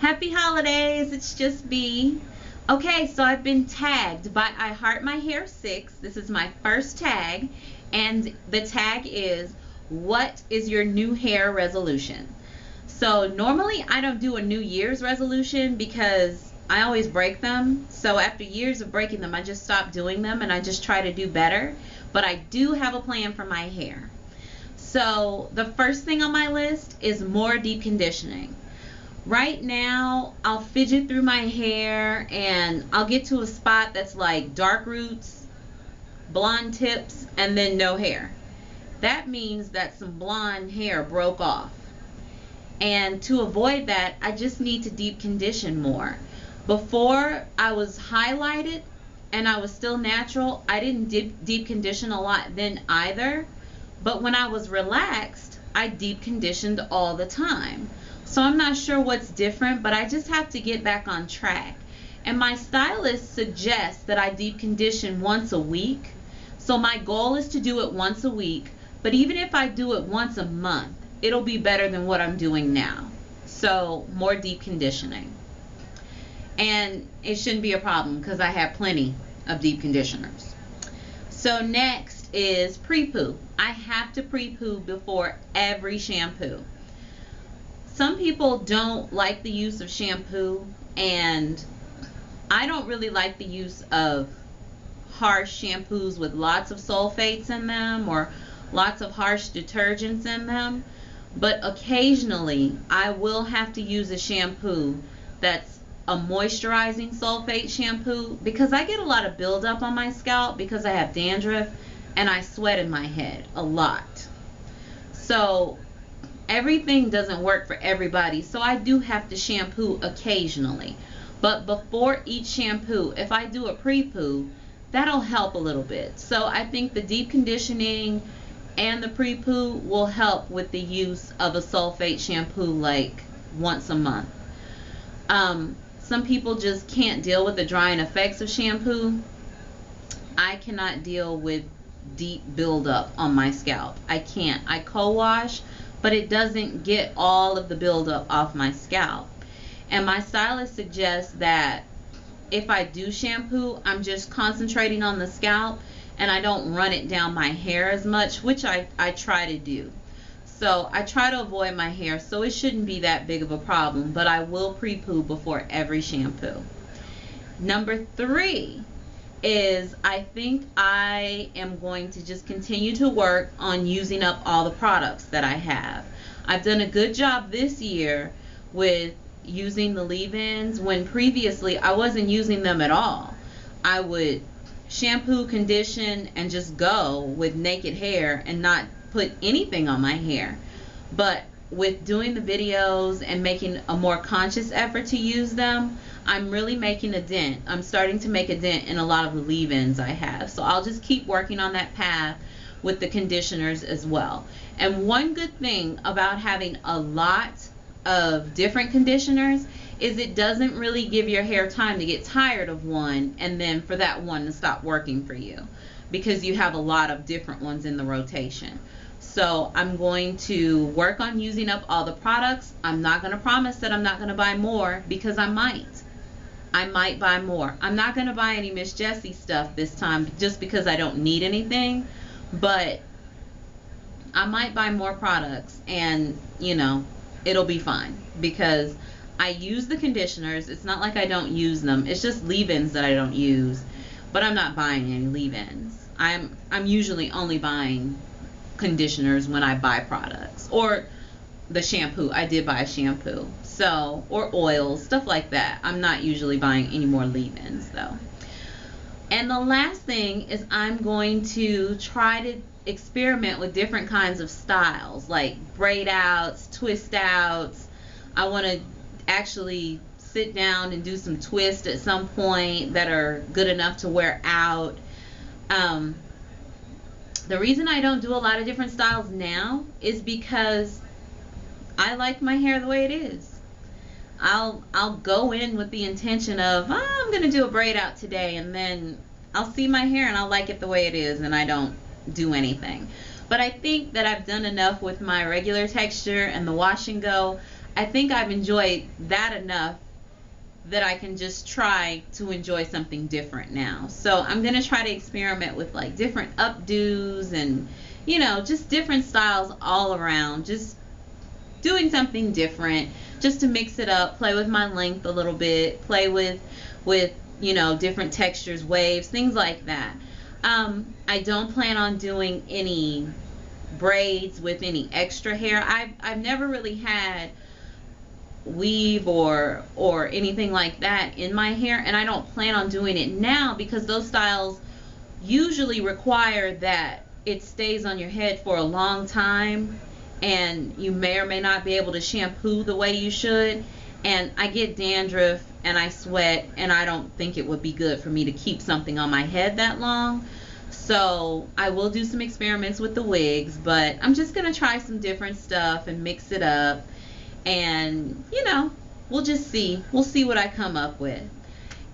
Happy holidays, it's just B. Okay, so I've been tagged by I Heart My Hair 6. This is my first tag, and the tag is, what is your new hair resolution? So normally I don't do a New Year's resolution because I always break them. So after years of breaking them, I just stop doing them and I just try to do better. But I do have a plan for my hair. So the first thing on my list is more deep conditioning. Right now, I'll fidget through my hair and I'll get to a spot that's like dark roots, blonde tips, and then no hair. That means that some blonde hair broke off. And to avoid that, I just need to deep condition more. Before, I was highlighted and I was still natural. I didn't deep condition a lot then either. But when I was relaxed, I deep conditioned all the time. So I'm not sure what's different, but I just have to get back on track. And my stylist suggests that I deep condition once a week. So my goal is to do it once a week. But even if I do it once a month, it'll be better than what I'm doing now. So more deep conditioning. And it shouldn't be a problem because I have plenty of deep conditioners. So next is pre-poo. I have to pre-poo before every shampoo. Some people don't like the use of shampoo, and I don't really like the use of harsh shampoos with lots of sulfates in them or lots of harsh detergents in them. But occasionally I will have to use a shampoo that's a moisturizing sulfate shampoo because I get a lot of buildup on my scalp because I have dandruff and I sweat in my head a lot. So everything doesn't work for everybody, so I do have to shampoo occasionally. But before each shampoo, if I do a pre-poo, that'll help a little bit. So I think the deep conditioning and the pre-poo will help with the use of a sulfate shampoo like once a month. Some people just can't deal with the drying effects of shampoo. I cannot deal with deep buildup on my scalp. I can't. I co-wash, but it doesn't get all of the buildup off my scalp. And my stylist suggests that if I do shampoo, I'm just concentrating on the scalp and I don't run it down my hair as much, which I try to do. So I try to avoid my hair, so it shouldn't be that big of a problem, but I will pre-poo before every shampoo. Number 3 is I think I am going to just continue to work on using up all the products that I have. I've done a good job this year with using the leave-ins when previously I wasn't using them at all. I would shampoo, condition, and just go with naked hair and not put anything on my hair. But with doing the videos and making a more conscious effort to use them, I'm really making a dent. I'm starting to make a dent in a lot of the leave-ins I have. So I'll just keep working on that path with the conditioners as well. And one good thing about having a lot of different conditioners is it doesn't really give your hair time to get tired of one and then for that one to stop working for you, because you have a lot of different ones in the rotation. So I'm going to work on using up all the products. I'm not going to promise that I'm not going to buy more because I might buy more. I'm not going to buy any Miss Jessie stuff this time just because I don't need anything, but I might buy more products and, you know, it'll be fine because I use the conditioners. It's not like I don't use them. It's just leave-ins that I don't use, but I'm not buying any leave-ins. I'm usually only buying conditioners when I buy products, or the shampoo. I did buy a shampoo, so, or oils, stuff like that. I'm not usually buying any more leave-ins though. And the last thing is I'm going to try to experiment with different kinds of styles like braid outs, twist outs. I want to actually sit down and do some twists at some point that are good enough to wear out. The reason I don't do a lot of different styles now is because I like my hair the way it is. I'll go in with the intention of, oh, I'm gonna do a braid out today, and then I'll see my hair and I'll like it the way it is, and I don't do anything. But I think that I've done enough with my regular texture and the wash and go. I think I've enjoyed that enough that I can just try to enjoy something different now. So I'm going to try to experiment with like different updos and, just different styles all around. Just doing something different just to mix it up, play with my length a little bit, play with different textures, waves, things like that. I don't plan on doing any braids with any extra hair. I've never really had weave or anything like that in my hair, and I don't plan on doing it now because those styles usually require that it stays on your head for a long time, and you may or may not be able to shampoo the way you should, and I get dandruff and I sweat, and I don't think it would be good for me to keep something on my head that long. So I will do some experiments with the wigs, but I'm just going to try some different stuff and mix it up, and we'll just see. We'll see what I come up with.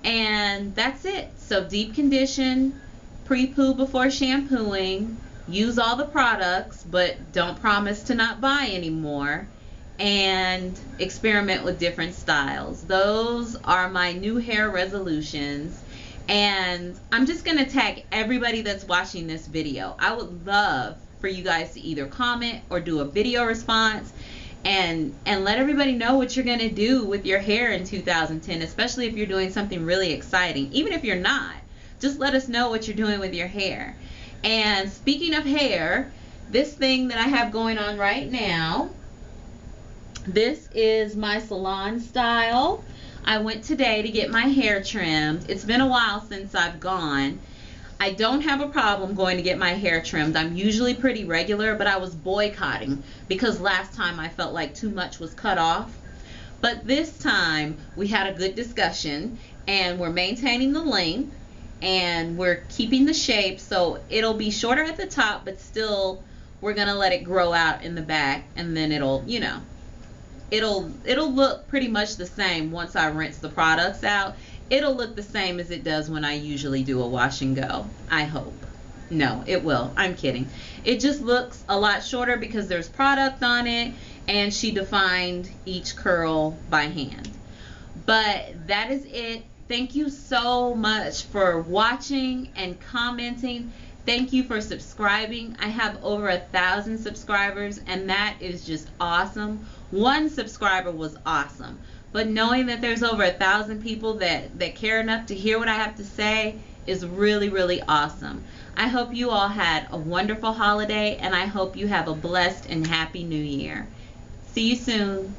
And that's it. So deep condition, pre-poo before shampooing, use all the products, but don't promise to not buy anymore, and experiment with different styles. Those are my new hair resolutions. And I'm just going to tag everybody that's watching this video. I would love for you guys to either comment or do a video response and let everybody know what you're going to do with your hair in 2010, especially if you're doing something really exciting. Even if you're not, just let us know what you're doing with your hair. And speaking of hair, this thing that I have going on right now, this is my salon style. I went today to get my hair trimmed. It's been a while since I've gone. I don't have a problem going to get my hair trimmed. I'm usually pretty regular, but I was boycotting because last time I felt like too much was cut off. But this time we had a good discussion, and we're maintaining the length and we're keeping the shape, so it'll be shorter at the top, but still we're gonna let it grow out in the back, and then it'll look pretty much the same once I rinse the products out. It'll look the same as it does when I usually do a wash and go, I hope. No, it will. I'm kidding. It just looks a lot shorter because there's product on it, and she defined each curl by hand. But that is it. Thank you so much for watching and commenting. Thank you for subscribing. I have over 1,000 subscribers, and that is just awesome. One subscriber was awesome, but knowing that there's over 1,000 people that care enough to hear what I have to say is really, really awesome. I hope you all had a wonderful holiday, and I hope you have a blessed and happy new year. See you soon.